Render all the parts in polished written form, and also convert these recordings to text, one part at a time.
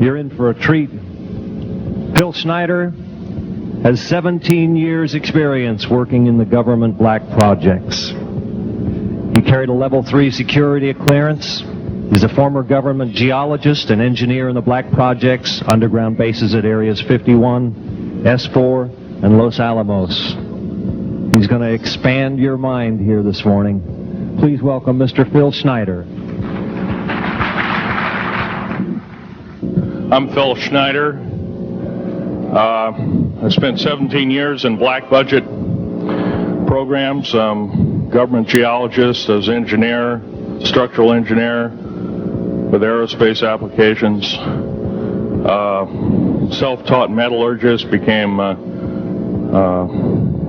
You're in for a treat. PHIL Schneider has 17 years experience working in the government black projects. He carried a level 3 security clearance. He's a former government geologist and engineer in the black projects, underground bases at areas 51, S4, and Los Alamos. He's going to expand your mind here this morning. Please welcome Mr. PHIL Schneider. I'm PHIL Schneider. I spent 17 years in black budget programs, government geologist, as engineer, structural engineer with aerospace applications, self-taught metallurgist, became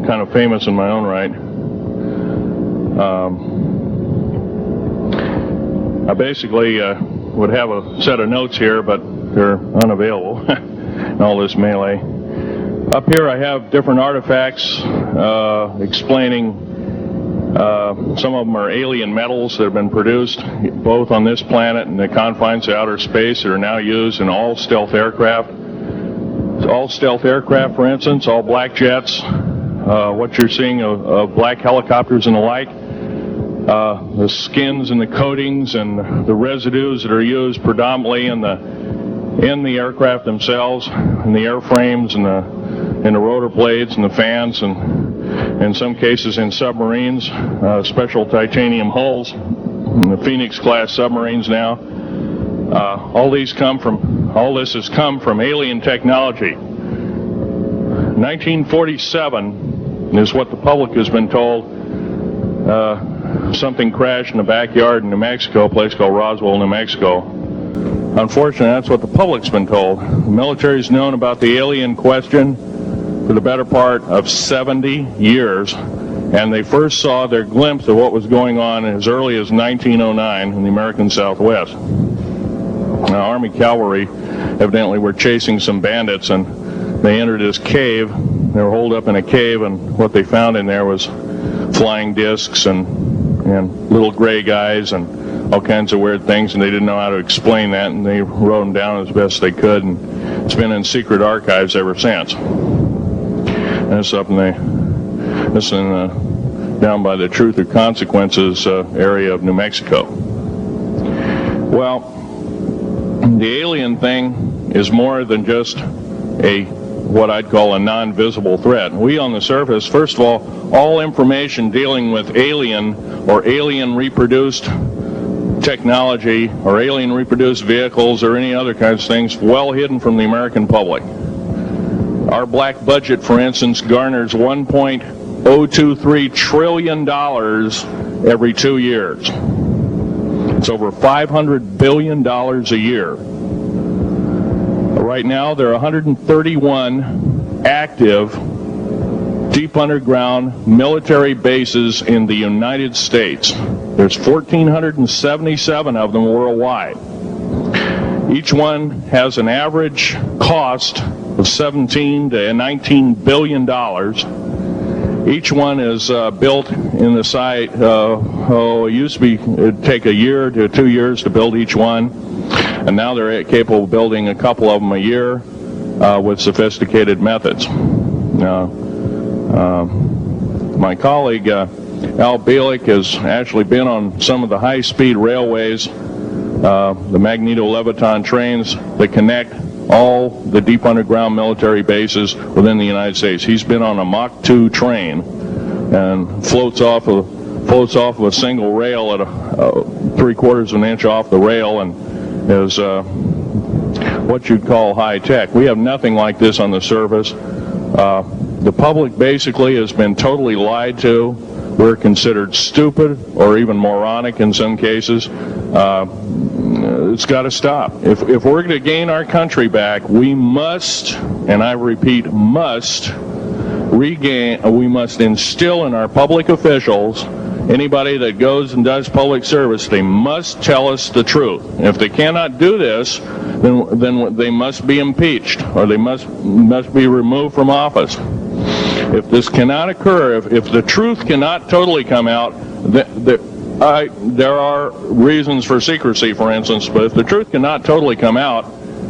kind of famous in my own right. I basically would have a set of notes here, but they're unavailable in all this melee. Up here I have different artifacts explaining some of them are alien metals that have been produced both on this planet and the confines of outer space that are now used in all stealth aircraft. All stealth aircraft, for instance, all black jets, what you're seeing of black helicopters and the like, the skins and the coatings and the residues that are used predominantly in the aircraft themselves, in the airframes and the rotor blades and the fans, and in some cases in submarines, special titanium hulls, in the Phoenix class submarines now. All this has come from alien technology. 1947 is what the public has been told. Something crashed in the backyard in New Mexico, a place called Roswell, New Mexico. Unfortunately, that's what the public's been told. The military's known about the alien question for the better part of 70 years, and they first saw their glimpse of what was going on as early as 1909 in the American Southwest. Now, Army cavalry evidently were chasing some bandits, and they entered this cave. They were holed up in a cave, and what they found in there was flying discs and little gray guys and all kinds of weird things, and they didn't know how to explain that, and they wrote them down as best they could, and it's been in secret archives ever since. And it's up down by the Truth or Consequences area of New Mexico. Well, the alien thing is more than just what I'd call a non-visible threat. We on the surface, first of all information dealing with alien or alien reproduced technology or alien reproduced vehicles or any other kinds of things well hidden from the American public. Our black budget, for instance, garners $1.023 trillion every 2 years. It's over $500 billion a year. Right now, there are 131 active deep underground military bases in the United States. There's 1,477 of them worldwide. Each one has an average cost of 17 to 19 billion dollars. Each one is built in the site. It used to it'd take a year to 2 years to build each one, and now they're capable of building a couple of them a year with sophisticated methods. My colleague Al Bielek has actually been on some of the high-speed railways, the magneto-leviton trains that connect all the deep underground military bases within the United States. He's been on a Mach 2 train and floats off of a single rail at 3/4 of an inch off the rail, and is what you'd call high tech. We have nothing like this on the surface. The public basically has been totally lied to. We're considered stupid or even moronic in some cases. It's got to stop. If we're going to gain our country back, we must, and I repeat, must we must instill in our public officials, anybody that goes and does public service, they must tell us the truth. If they cannot do this, then they must be impeached, or they must be removed from office. If this cannot occur, if the truth cannot totally come out, there are reasons for secrecy, for instance, but if the truth cannot totally come out,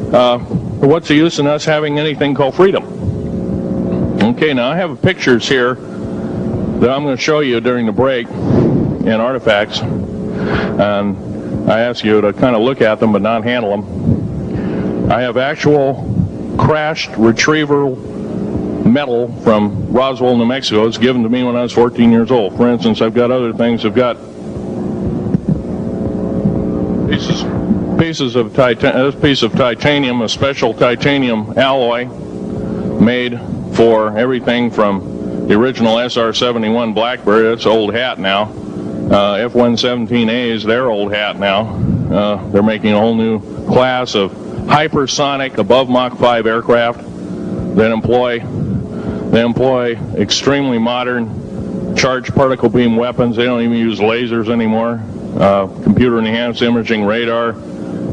what's the use in us having anything called freedom? Okay, now I have pictures here that I'm going to show you during the break in artifacts, and I ask you to kind of look at them but not handle them. I have actual crashed retrieval metal from Roswell, New Mexico. It's given to me when I was 14 years old. For instance, I've got other things. I've got pieces of this piece of titanium, a special titanium alloy made for everything from the original SR-71 Blackbird. It's old hat now. F-117A is their old hat now. They're making a whole new class of hypersonic above Mach 5 aircraft that employ extremely modern charged particle beam weapons. They don't even use lasers anymore. Computer enhanced imaging radar,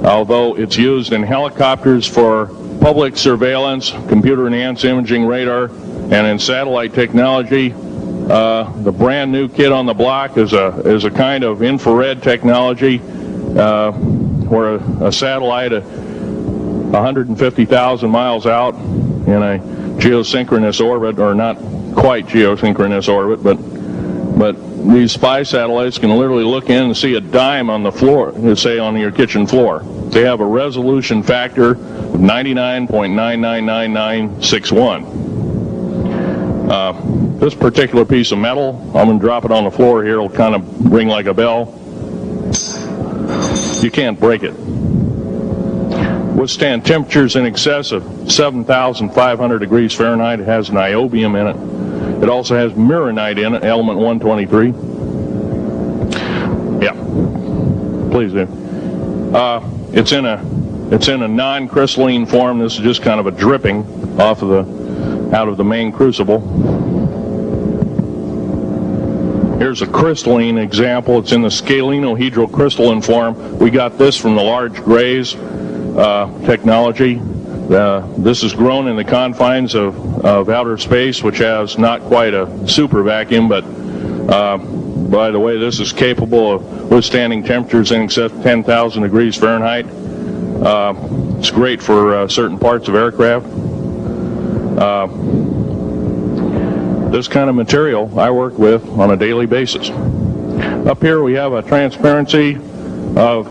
although it's used in helicopters for public surveillance, computer enhanced imaging radar, and in satellite technology. The brand new kid on the block is a kind of infrared technology where a satellite 150,000 miles out in a geosynchronous orbit, or not quite geosynchronous orbit, but these spy satellites can literally look in and see a dime on the floor, say on your kitchen floor. They have a resolution factor of 99.999961. This particular piece of metal, I'm going to drop it on the floor here, it'll kind of ring like a bell. You can't break it. Withstand temperatures in excess of 7,500 degrees Fahrenheit. It has niobium in it. It also has mironite in it, element 123. Yeah, please do. It's in a non-crystalline form. This is just kind of a dripping out of the main crucible. Here's a crystalline example. It's in the scalenohedral crystalline form. We got this from the large grays technology. This is grown in the confines of outer space, which has not quite a super vacuum, but by the way, this is capable of withstanding temperatures in excess of 10,000 degrees Fahrenheit. It's great for certain parts of aircraft. This kind of material I work with on a daily basis. Up here we have a transparency of